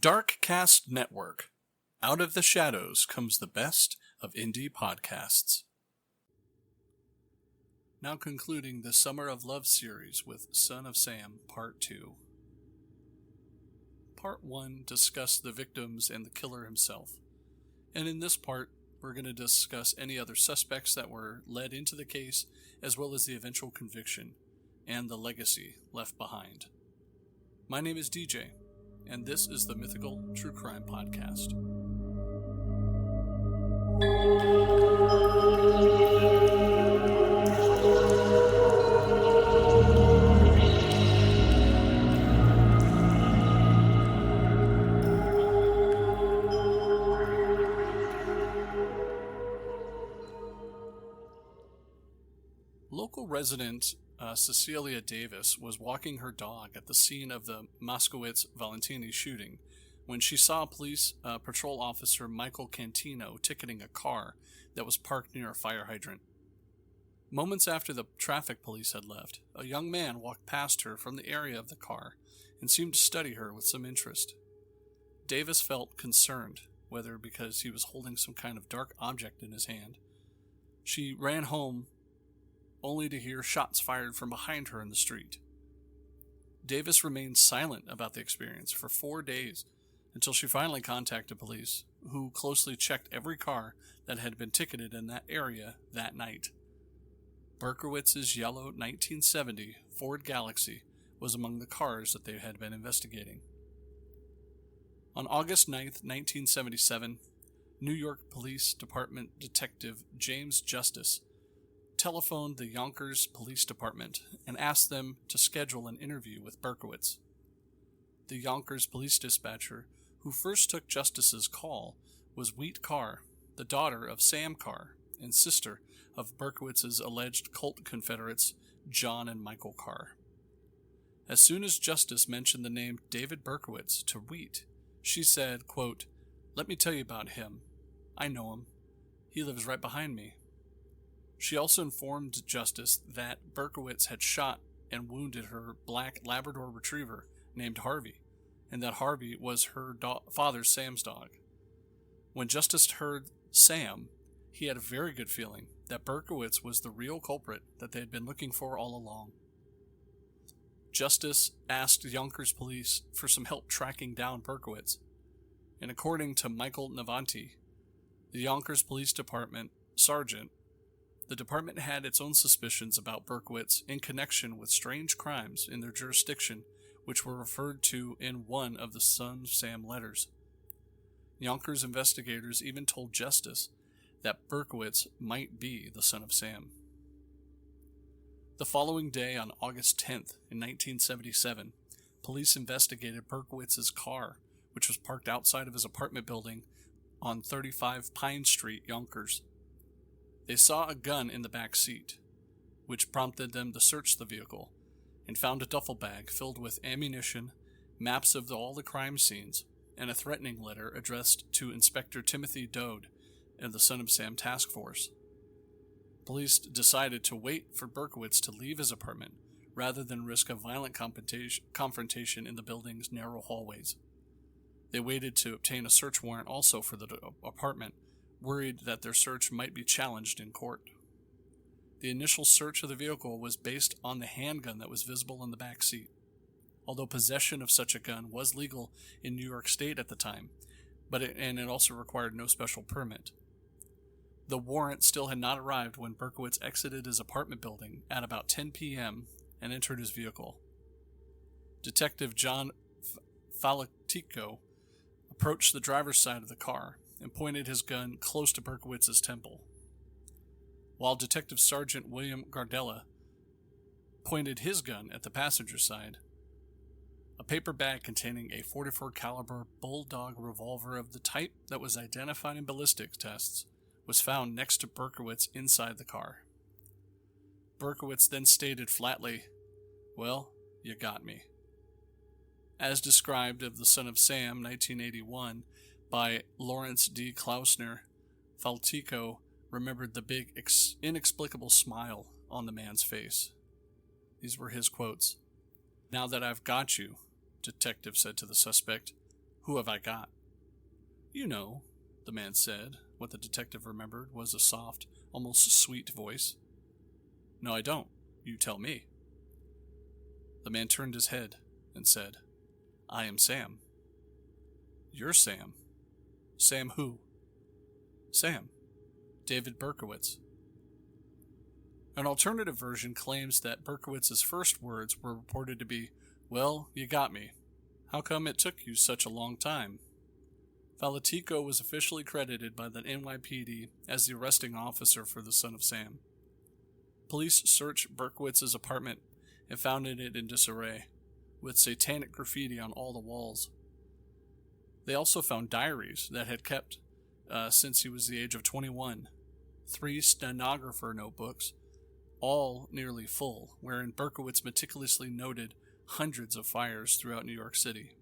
Dark Cast Network. Out of the shadows comes the best of indie podcasts. Now concluding the Summer of Love series with Son of Sam Part 2. Part 1 discussed the victims and the killer himself. And in this part, we're going to discuss any other suspects that were led into the case, as well as the eventual conviction and the legacy left behind. My name is DJ, and this is the Mythical True Crime Podcast. Local resident Cecilia Davis was walking her dog at the scene of the Moskowitz-Valentini shooting when she saw police patrol officer Michael Cantino ticketing a car that was parked near a fire hydrant. Moments after the traffic police had left, a young man walked past her from the area of the car and seemed to study her with some interest. Davis felt concerned, whether because he was holding some kind of dark object in his hand. She ran home only to hear shots fired from behind her in the street. Davis remained silent about the experience for 4 days until she finally contacted police, who closely checked every car that had been ticketed in that area that night. Berkowitz's yellow 1970 Ford Galaxy was among the cars that they had been investigating. On August 9, 1977, New York Police Department Detective James Justice telephoned the Yonkers Police Department and asked them to schedule an interview with Berkowitz. The Yonkers police dispatcher who first took Justice's call was Wheat Carr, the daughter of Sam Carr and sister of Berkowitz's alleged cult confederates John and Michael Carr. As soon as Justice mentioned the name David Berkowitz to Wheat, she said, quote, "Let me tell you about him. I know him. He lives right behind me." She also informed Justice that Berkowitz had shot and wounded her black Labrador retriever named Harvey, and that Harvey was her father Sam's dog. When Justice heard Sam, he had a very good feeling that Berkowitz was the real culprit that they had been looking for all along. Justice asked Yonkers police for some help tracking down Berkowitz, and according to Michael Navanti, the Yonkers Police Department sergeant, the department had its own suspicions about Berkowitz in connection with strange crimes in their jurisdiction, which were referred to in one of the Son of Sam letters. Yonkers investigators even told Justice that Berkowitz might be the Son of Sam. The following day, on August 10th, in 1977, police investigated Berkowitz's car, which was parked outside of his apartment building on 35 Pine Street, Yonkers. They saw a gun in the back seat, which prompted them to search the vehicle, and found a duffel bag filled with ammunition, maps of all the crime scenes, and a threatening letter addressed to Inspector Timothy Dode and the Son of Sam Task Force. Police decided to wait for Berkowitz to leave his apartment rather than risk a violent confrontation in the building's narrow hallways. They waited to obtain a search warrant also for the apartment, worried that their search might be challenged in court. The initial search of the vehicle was based on the handgun that was visible in the back seat, although possession of such a gun was legal in New York State at the time, but it also required no special permit. The warrant still had not arrived when Berkowitz exited his apartment building at about 10 p.m. and entered his vehicle. Detective John Falatico approached the driver's side of the car and pointed his gun close to Berkowitz's temple, while Detective Sergeant William Gardella pointed his gun at the passenger side. A paper bag containing a .44 caliber Bulldog revolver of the type that was identified in ballistics tests was found next to Berkowitz inside the car. Berkowitz then stated flatly, "Well, you got me." As described of the Son of Sam, 1981, by Lawrence D. Klausner, Faltico remembered the big, inexplicable smile on the man's face. These were his quotes. "Now that I've got you," detective said to the suspect, Who have I got? You know, the man said. What the detective remembered was a soft, almost sweet voice. No, I don't. You tell me. The man turned his head and said, I am Sam. You're Sam. Sam who? Sam. David Berkowitz. An alternative version claims that Berkowitz's first words were reported to be, Well, you got me. How come it took you such a long time? Valetico was officially credited by the NYPD as the arresting officer for the son of Sam. Police searched Berkowitz's apartment and found it in disarray, with satanic graffiti on all the walls. They also found diaries that had kept since he was the age of 21, 3 stenographer notebooks, all nearly full, wherein Berkowitz meticulously noted hundreds of fires throughout New York City.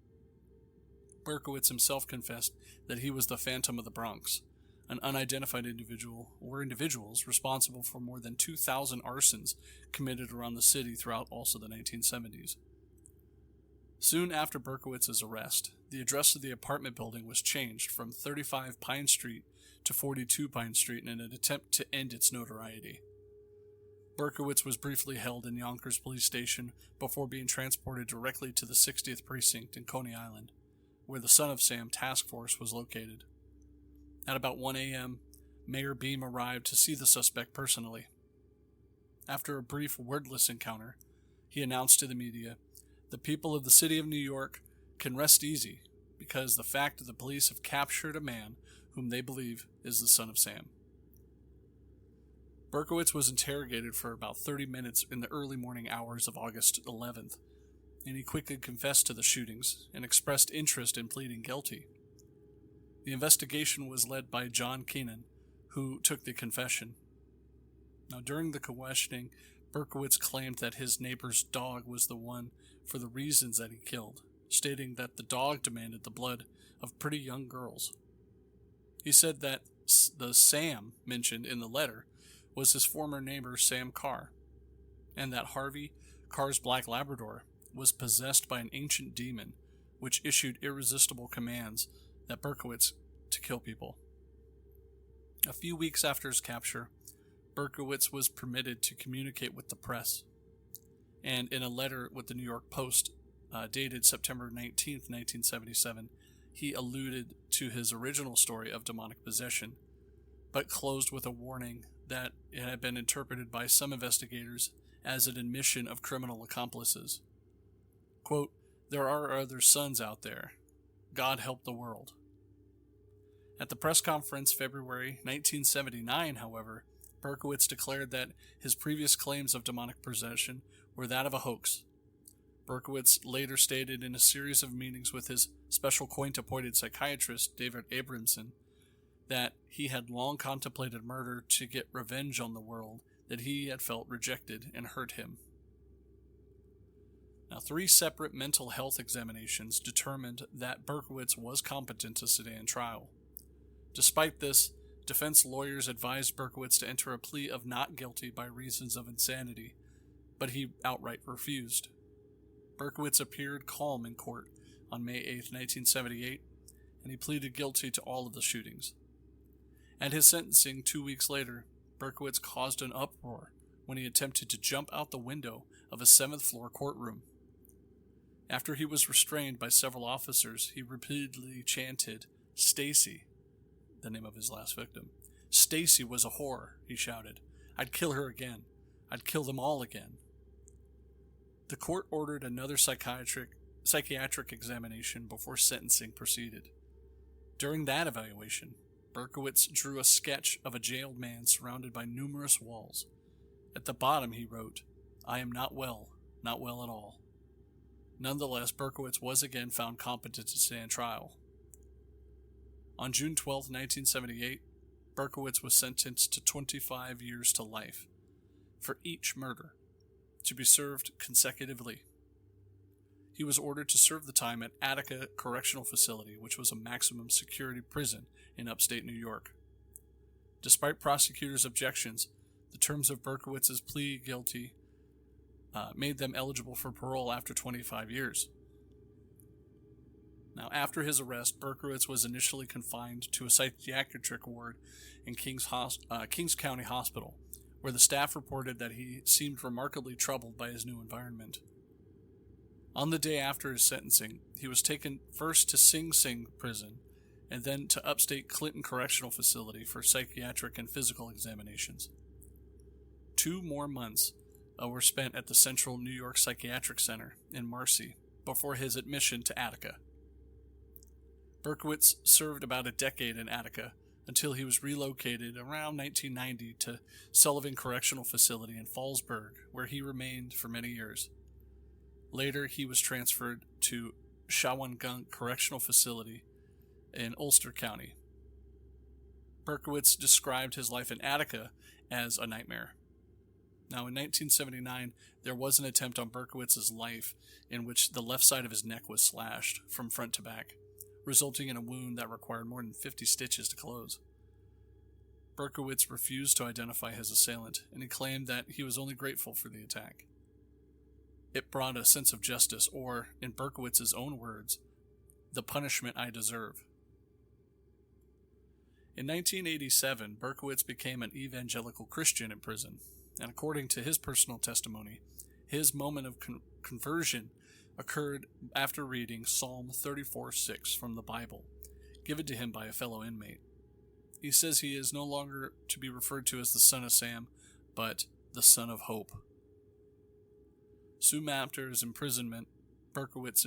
Berkowitz himself confessed that he was the Phantom of the Bronx, an unidentified individual or individuals responsible for more than 2,000 arsons committed around the city throughout also the 1970s. Soon after Berkowitz's arrest, the address of the apartment building was changed from 35 Pine Street to 42 Pine Street in an attempt to end its notoriety. Berkowitz was briefly held in Yonkers Police Station before being transported directly to the 60th Precinct in Coney Island, where the Son of Sam task force was located. At about 1 a.m., Mayor Beam arrived to see the suspect personally. After a brief wordless encounter, he announced to the media, The people of the city of New York can rest easy because the fact that the police have captured a man whom they believe is the Son of Sam. Berkowitz was interrogated for about 30 minutes in the early morning hours of August 11th, and he quickly confessed to the shootings and expressed interest in pleading guilty. The investigation was led by John Keenan, who took the confession. Now, during the questioning, Berkowitz claimed that his neighbor's dog was the one for the reasons that he killed, stating that the dog demanded the blood of pretty young girls. He said that the Sam mentioned in the letter was his former neighbor Sam Carr, and that Harvey, Carr's black Labrador, was possessed by an ancient demon which issued irresistible commands that Berkowitz to kill people. A few weeks after his capture, Berkowitz was permitted to communicate with the press, and in a letter with the New York Post dated September 19, 1977, he alluded to his original story of demonic possession, but closed with a warning that it had been interpreted by some investigators as an admission of criminal accomplices. Quote, There are other sons out there. God help the world. At the press conference February 1979, however, Berkowitz declared that his previous claims of demonic possession were that of a hoax. Berkowitz later stated in a series of meetings with his special court-appointed psychiatrist, David Abramson, that he had long contemplated murder to get revenge on the world that he had felt rejected and hurt him. Now, 3 separate mental health examinations determined that Berkowitz was competent to stand trial. Despite this, defense lawyers advised Berkowitz to enter a plea of not guilty by reasons of insanity, but he outright refused. Berkowitz appeared calm in court on May 8, 1978, and he pleaded guilty to all of the shootings. At his sentencing 2 weeks later, Berkowitz caused an uproar when he attempted to jump out the window of a 7th-floor courtroom. After he was restrained by several officers, he repeatedly chanted, Stacy, the name of his last victim. Stacy was a whore, he shouted. I'd kill her again. I'd kill them all again. The court ordered another psychiatric examination before sentencing proceeded. During that evaluation, Berkowitz drew a sketch of a jailed man surrounded by numerous walls. At the bottom he wrote, I am not well at all. Nonetheless, Berkowitz was again found competent to stand trial. On June 12, 1978, Berkowitz was sentenced to 25 years to life for each murder, to be served consecutively. He was ordered to serve the time at Attica Correctional Facility, which was a maximum security prison in upstate New York. Despite prosecutors' objections, the terms of Berkowitz's plea guilty made them eligible for parole after 25 years. Now, after his arrest, Berkowitz was initially confined to a psychiatric ward in Kings County Hospital, where the staff reported that he seemed remarkably troubled by his new environment. On the day after his sentencing, he was taken first to Sing Sing prison and then to upstate Clinton Correctional Facility for psychiatric and physical examinations. 2 more months were spent at the Central New York Psychiatric Center in Marcy before his admission to Attica. Berkowitz served about a decade in Attica until he was relocated around 1990 to Sullivan Correctional Facility in Fallsburg, where he remained for many years. Later, he was transferred to Shawangunk Correctional Facility in Ulster County. Berkowitz described his life in Attica as a nightmare. Now, in 1979, there was an attempt on Berkowitz's life in which the left side of his neck was slashed from front to back, resulting in a wound that required more than 50 stitches to close. Berkowitz refused to identify his assailant, and he claimed that he was only grateful for the attack. It brought a sense of justice, or, in Berkowitz's own words, the punishment I deserve. In 1987, Berkowitz became an evangelical Christian in prison, and according to his personal testimony, his moment of conversion occurred after reading Psalm 34:6 from the Bible, given to him by a fellow inmate. He says he is no longer to be referred to as the son of Sam, but the son of hope. Soon after his imprisonment, Berkowitz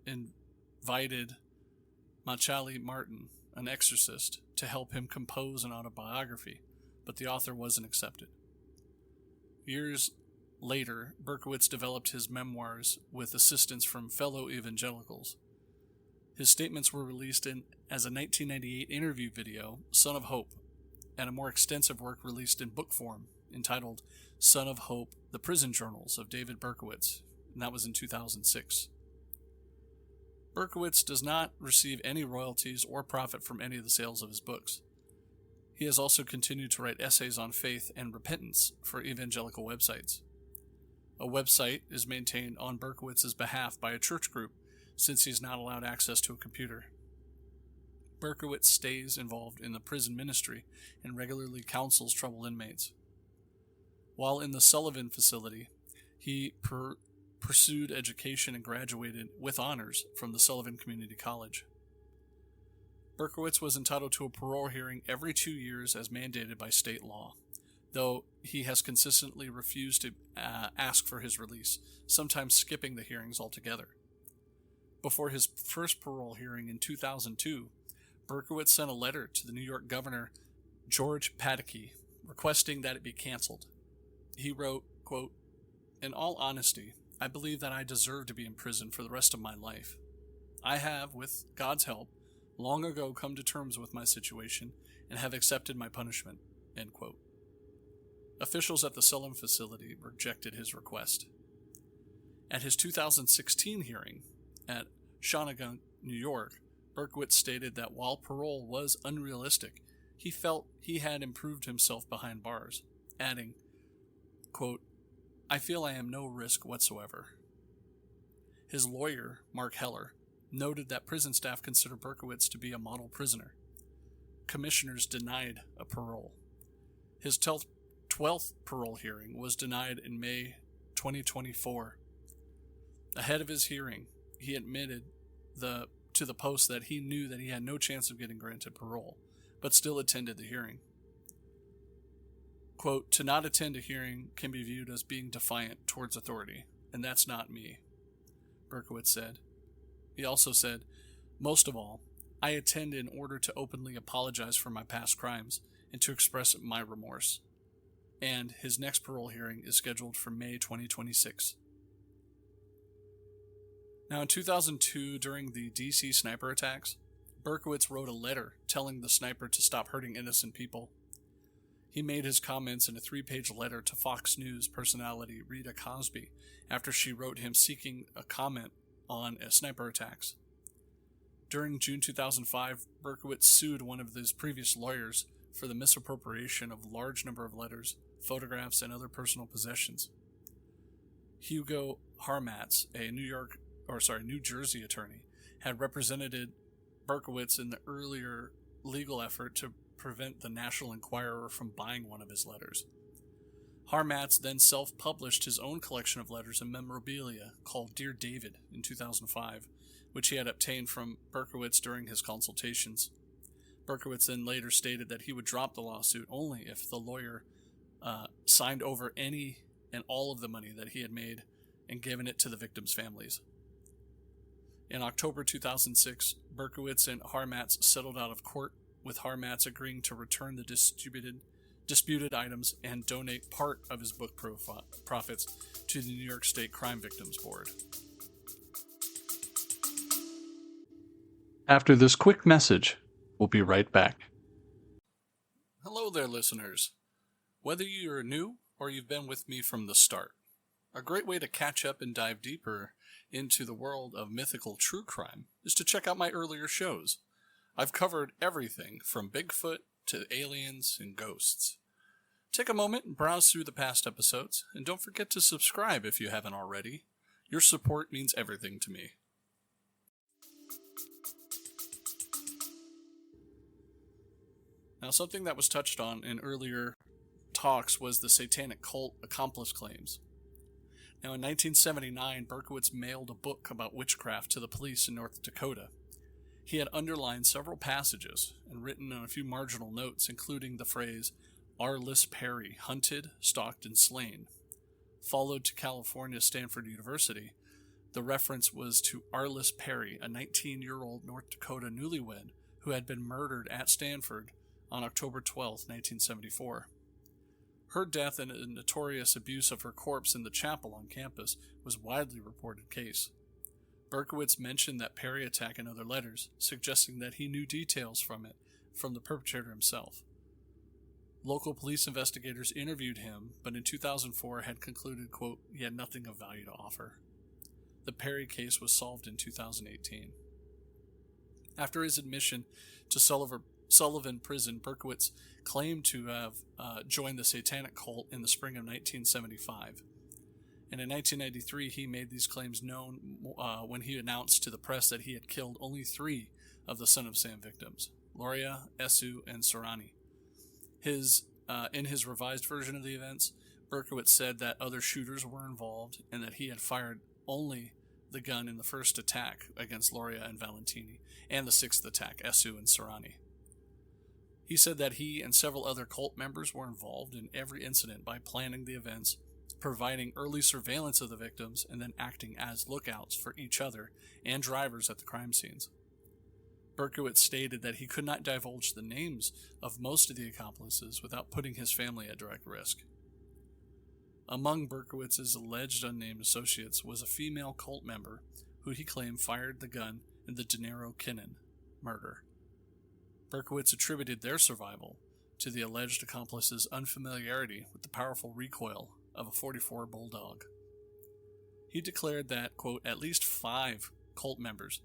invited Machali Martin, an exorcist, to help him compose an autobiography, but the author wasn't accepted. Years later, Berkowitz developed his memoirs with assistance from fellow evangelicals. His statements were released as a 1998 interview video, Son of Hope, and a more extensive work released in book form entitled Son of Hope, The Prison Journals of David Berkowitz, and that was in 2006. Berkowitz does not receive any royalties or profit from any of the sales of his books. He has also continued to write essays on faith and repentance for evangelical websites. A website is maintained on Berkowitz's behalf by a church group, since he is not allowed access to a computer. Berkowitz stays involved in the prison ministry and regularly counsels troubled inmates. While in the Sullivan facility, he pursued education and graduated with honors from the Sullivan Community College. Berkowitz was entitled to a parole hearing every 2 years as mandated by state law, though he has consistently refused to ask for his release, sometimes skipping the hearings altogether. Before his first parole hearing in 2002, Berkowitz sent a letter to the New York Governor George Pataki requesting that it be canceled. He wrote, quote, "In all honesty, I believe that I deserve to be in prison for the rest of my life. I have, with God's help, long ago come to terms with my situation and have accepted my punishment," end quote. Officials at the Sullivan facility rejected his request. At his 2016 hearing at Shawangunk, New York, Berkowitz stated that while parole was unrealistic, he felt he had improved himself behind bars, adding, quote, "I feel I am no risk whatsoever." His lawyer, Mark Heller, noted that prison staff consider Berkowitz to be a model prisoner. Commissioners denied a parole. His 12th parole hearing was denied in May 2024. Ahead of his hearing, he admitted to the Post that he knew that he had no chance of getting granted parole, but still attended the hearing. Quote, "To not attend a hearing can be viewed as being defiant towards authority, and that's not me," Berkowitz said. He also said, "Most of all, I attend in order to openly apologize for my past crimes and to express my remorse." And his next parole hearing is scheduled for May 2026. Now, in 2002, during the DC sniper attacks, Berkowitz wrote a letter telling the sniper to stop hurting innocent people. He made his comments in a 3-page letter to Fox News personality Rita Cosby after she wrote him seeking a comment on sniper attacks. During June 2005, Berkowitz sued one of his previous lawyers for the misappropriation of a large number of letters, photographs, and other personal possessions. Hugo Harmatz, a New Jersey attorney, had represented Berkowitz in the earlier legal effort to prevent the National Enquirer from buying one of his letters. Harmatz then self-published his own collection of letters and memorabilia called Dear David in 2005, which he had obtained from Berkowitz during his consultations. Berkowitz then later stated that he would drop the lawsuit only if the lawyer signed over any and all of the money that he had made and given it to the victims' families. In October 2006, Berkowitz and Harmatz settled out of court, with Harmatz agreeing to return the disputed items and donate part of his book profits to the New York State Crime Victims Board. After this quick message, we'll be right back. Hello there, listeners. Whether you're new or you've been with me from the start, a great way to catch up and dive deeper into the world of mythical true crime is to check out my earlier shows. I've covered everything from Bigfoot to aliens and ghosts. Take a moment and browse through the past episodes, and don't forget to subscribe if you haven't already. Your support means everything to me. Now, something that was touched on in earlier talks was the satanic cult accomplice claims. Now, in 1979, Berkowitz mailed a book about witchcraft to the police in North Dakota. He had underlined several passages and written on a few marginal notes, including the phrase, Arliss Perry, hunted, stalked, and slain. Followed to California Stanford University, the reference was to Arliss Perry, a 19-year-old North Dakota newlywed who had been murdered at Stanford on October 12, 1974. Her death and a notorious abuse of her corpse in the chapel on campus was a widely reported case. Berkowitz mentioned that Perry attack in other letters, suggesting that he knew details from the perpetrator himself. Local police investigators interviewed him, but in 2004 had concluded, quote, he had nothing of value to offer. The Perry case was solved in 2018. After his admission to Sullivan Prison, Berkowitz claimed to have joined the satanic cult in the spring of 1975. And in 1993, he made these claims known when he announced to the press that he had killed only 3 of the Son of Sam victims, Loria, Esu, and Sorani. In his revised version of the events, Berkowitz said that other shooters were involved and that he had fired only the gun in the first attack against Loria and Valentini, and the 6th attack, Esu and Sorani. He said that he and several other cult members were involved in every incident by planning the events, providing early surveillance of the victims, and then acting as lookouts for each other and drivers at the crime scenes. Berkowitz stated that he could not divulge the names of most of the accomplices without putting his family at direct risk. Among Berkowitz's alleged unnamed associates was a female cult member who he claimed fired the gun in the Dinero Kinnan murder. Berkowitz attributed their survival to the alleged accomplice's unfamiliarity with the powerful recoil of a .44 Bulldog. He declared that, quote, at least 5 cult members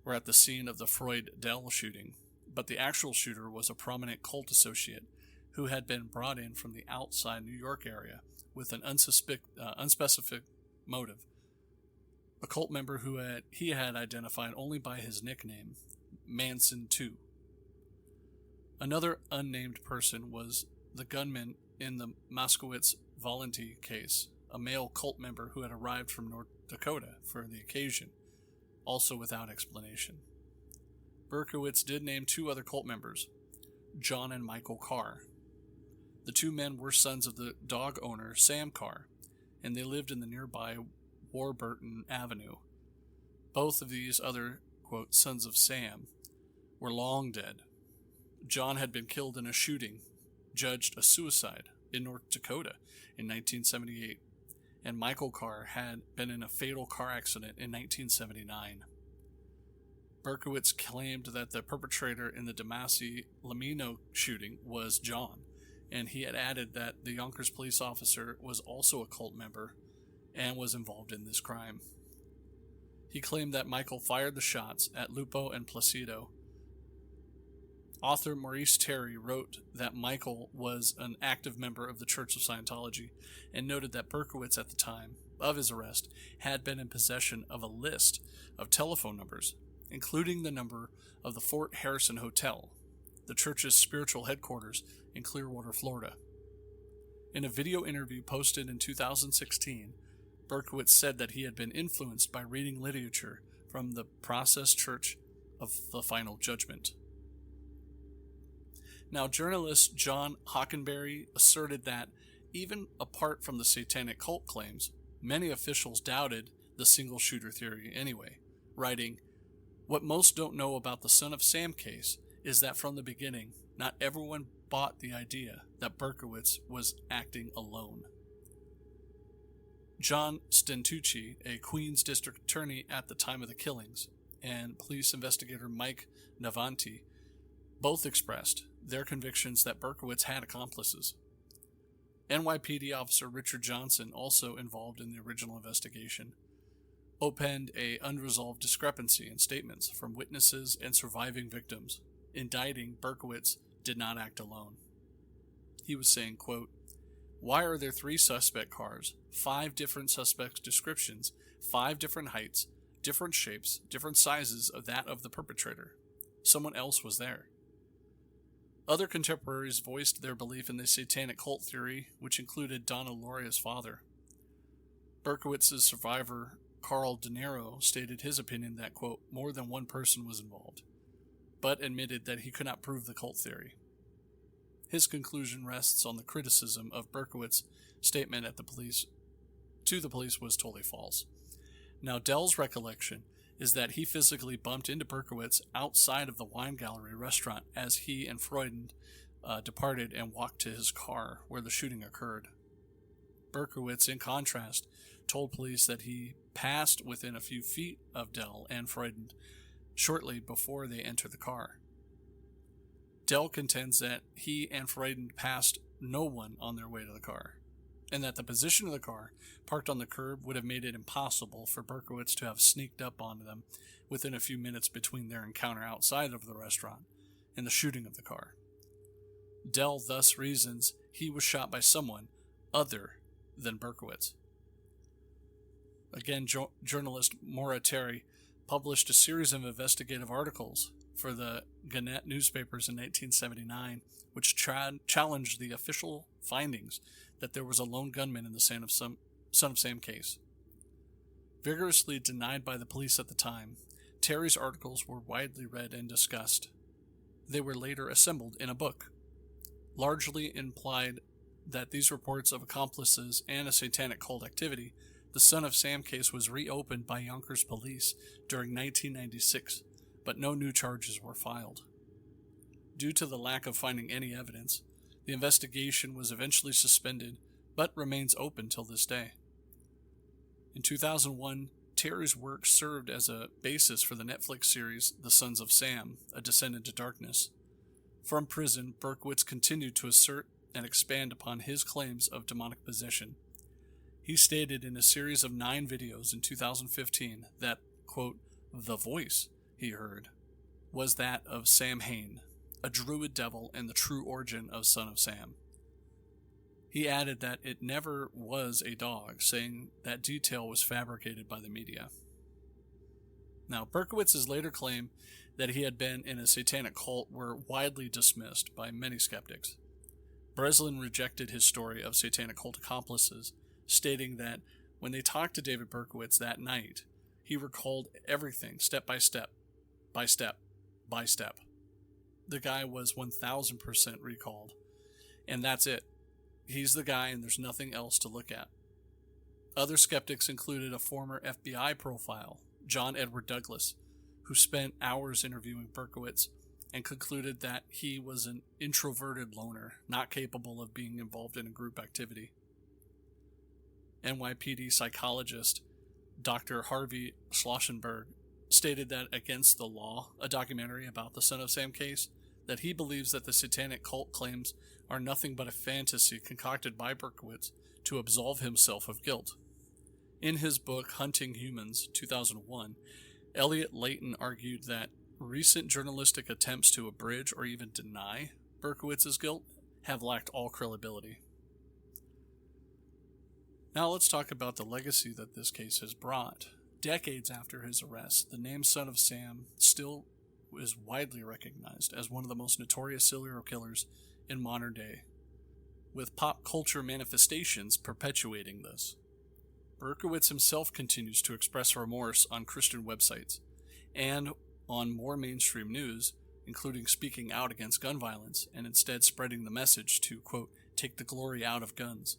were at the scene of the Freud Dell shooting, but the actual shooter was a prominent cult associate who had been brought in from the outside New York area with an unspecific motive. A cult member who he had identified only by his nickname, Manson 2. Another unnamed person was the gunman in the Moskowitz-Valenti case, a male cult member who had arrived from North Dakota for the occasion, also without explanation. Berkowitz did name 2 other cult members, John and Michael Carr. The 2 men were sons of the dog owner Sam Carr, and they lived in the nearby Warburton Avenue. Both of these other, quote, sons of Sam were long dead. John had been killed in a shooting, judged a suicide, in North Dakota in 1978, and Michael Carr had been in a fatal car accident in 1979. Berkowitz claimed that the perpetrator in the Damasi Lamino shooting was John, and he had added that the Yonkers police officer was also a cult member and was involved in this crime. He claimed that Michael fired the shots at Lupo and Placido. Author Maurice Terry wrote that Michael was an active member of the Church of Scientology and noted that Berkowitz at the time of his arrest had been in possession of a list of telephone numbers including the number of the Fort Harrison Hotel, the church's spiritual headquarters in Clearwater, Florida. In a video interview posted in 2016, Berkowitz said that he had been influenced by reading literature from the Process Church of the Final Judgment. Now, journalist John Hockenberry asserted that, even apart from the satanic cult claims, many officials doubted the single shooter theory anyway, writing, "What most don't know about the Son of Sam case is that from the beginning, not everyone bought the idea that Berkowitz was acting alone." John Stentucci, a Queens district attorney at the time of the killings, and police investigator Mike Navanti both expressed their convictions that Berkowitz had accomplices. NYPD officer Richard Johnson, also involved in the original investigation, opened an unresolved discrepancy in statements from witnesses and surviving victims, indicting Berkowitz did not act alone. He was saying, quote, "Why are there 3 suspect cars, 5 different suspects' descriptions, 5 different heights, different shapes, different sizes of that of the perpetrator? Someone else was there." Other contemporaries voiced their belief in the satanic cult theory, which included Donna Loria's father. Berkowitz's survivor, Carl De Niro, stated his opinion that, quote, "more than one person was involved," but admitted that he could not prove the cult theory. His conclusion rests on the criticism of Berkowitz's statement to the police was totally false. Now, Dell's recollection is that he physically bumped into Berkowitz outside of the Wine Gallery restaurant as he and Freuden departed and walked to his car where the shooting occurred. Berkowitz, in contrast, told police that he passed within a few feet of Dell and Freuden shortly before they entered the car. Dell contends that he and Freuden passed no one on their way to the car, and that the position of the car, parked on the curb, would have made it impossible for Berkowitz to have sneaked up on them within a few minutes between their encounter outside of the restaurant and the shooting of the car. Dell thus reasons he was shot by someone other than Berkowitz. Again, journalist Maura Terry published a series of investigative articles for the Gannett newspapers in 1979, which challenged the official findings that there was a lone gunman in the Son of Sam case. Vigorously denied by the police at the time, Terry's articles were widely read and discussed. They were later assembled in a book, largely implied that these reports of accomplices and a satanic cult activity. The Son of Sam case was reopened by Yonkers police during 1996, but no new charges were filed. Due to the lack of finding any evidence, the investigation was eventually suspended, but remains open till this day. In 2001, Terry's work served as a basis for the Netflix series The Sons of Sam, A Descent into Darkness. From prison, Berkowitz continued to assert and expand upon his claims of demonic possession. He stated in a series of 9 videos in 2015 that, quote, "the voice he heard was that of Sam Hain, a druid devil and the true origin of Son of Sam." He added that it never was a dog, saying that detail was fabricated by the media. Now, Berkowitz's later claim that he had been in a satanic cult were widely dismissed by many skeptics. Breslin rejected his story of satanic cult accomplices, stating that when they talked to David Berkowitz that night, he recalled everything step by step, by step, by step. The guy was 1000% recalled, and that's it. He's the guy and there's nothing else to look at. Other skeptics included a former FBI profile, John Edward Douglas, who spent hours interviewing Berkowitz and concluded that he was an introverted loner, not capable of being involved in a group activity. NYPD psychologist Dr. Harvey Schlossenberg stated that Against the Law, a documentary about the Son of Sam case, that he believes that the satanic cult claims are nothing but a fantasy concocted by Berkowitz to absolve himself of guilt. In his book Hunting Humans, 2001, Elliot Layton argued that recent journalistic attempts to abridge or even deny Berkowitz's guilt have lacked all credibility. Now let's talk about the legacy that this case has brought. Decades after his arrest, the name Son of Sam still is widely recognized as one of the most notorious serial killers in modern day, with pop culture manifestations perpetuating this. Berkowitz himself continues to express remorse on Christian websites and on more mainstream news, including speaking out against gun violence and instead spreading the message to, quote, take the glory out of guns.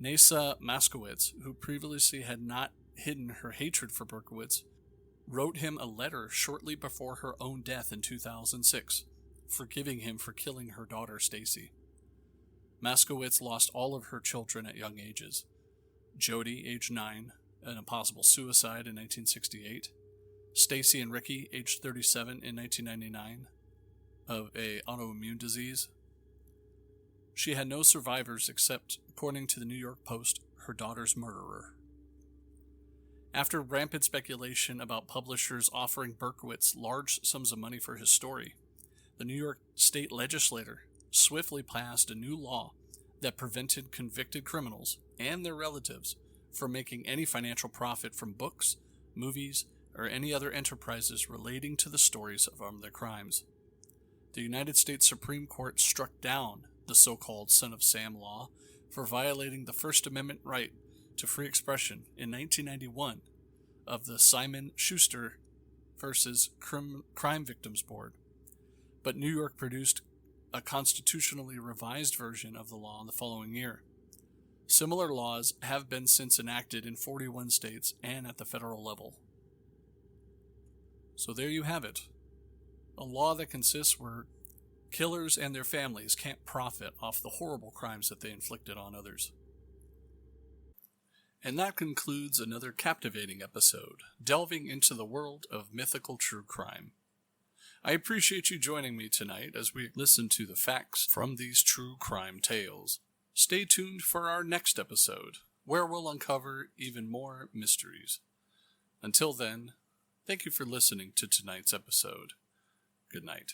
Nasa Moskowitz, who previously had not hidden her hatred for Berkowitz, wrote him a letter shortly before her own death in 2006, forgiving him for killing her daughter Stacy. Moskowitz lost all of her children at young ages. Jody, age 9, an impossible suicide in 1968. Stacy and Ricky, age 37, in 1999, of an autoimmune disease. She had no survivors except, according to the New York Post, her daughter's murderer. After rampant speculation about publishers offering Berkowitz large sums of money for his story, the New York state legislature swiftly passed a new law that prevented convicted criminals and their relatives from making any financial profit from books, movies, or any other enterprises relating to the stories of their crimes. The United States Supreme Court struck down the so-called Son of Sam law for violating the First Amendment right to free expression in 1991 of the Simon Schuster versus Crime Victims Board. But New York produced a constitutionally revised version of the law the following year. Similar laws have been since enacted in 41 states and at the federal level. So there you have it. A law that consists where killers and their families can't profit off the horrible crimes that they inflicted on others. And that concludes another captivating episode, delving into the world of mythical true crime. I appreciate you joining me tonight as we listen to the facts from these true crime tales. Stay tuned for our next episode, where we'll uncover even more mysteries. Until then, thank you for listening to tonight's episode. Good night.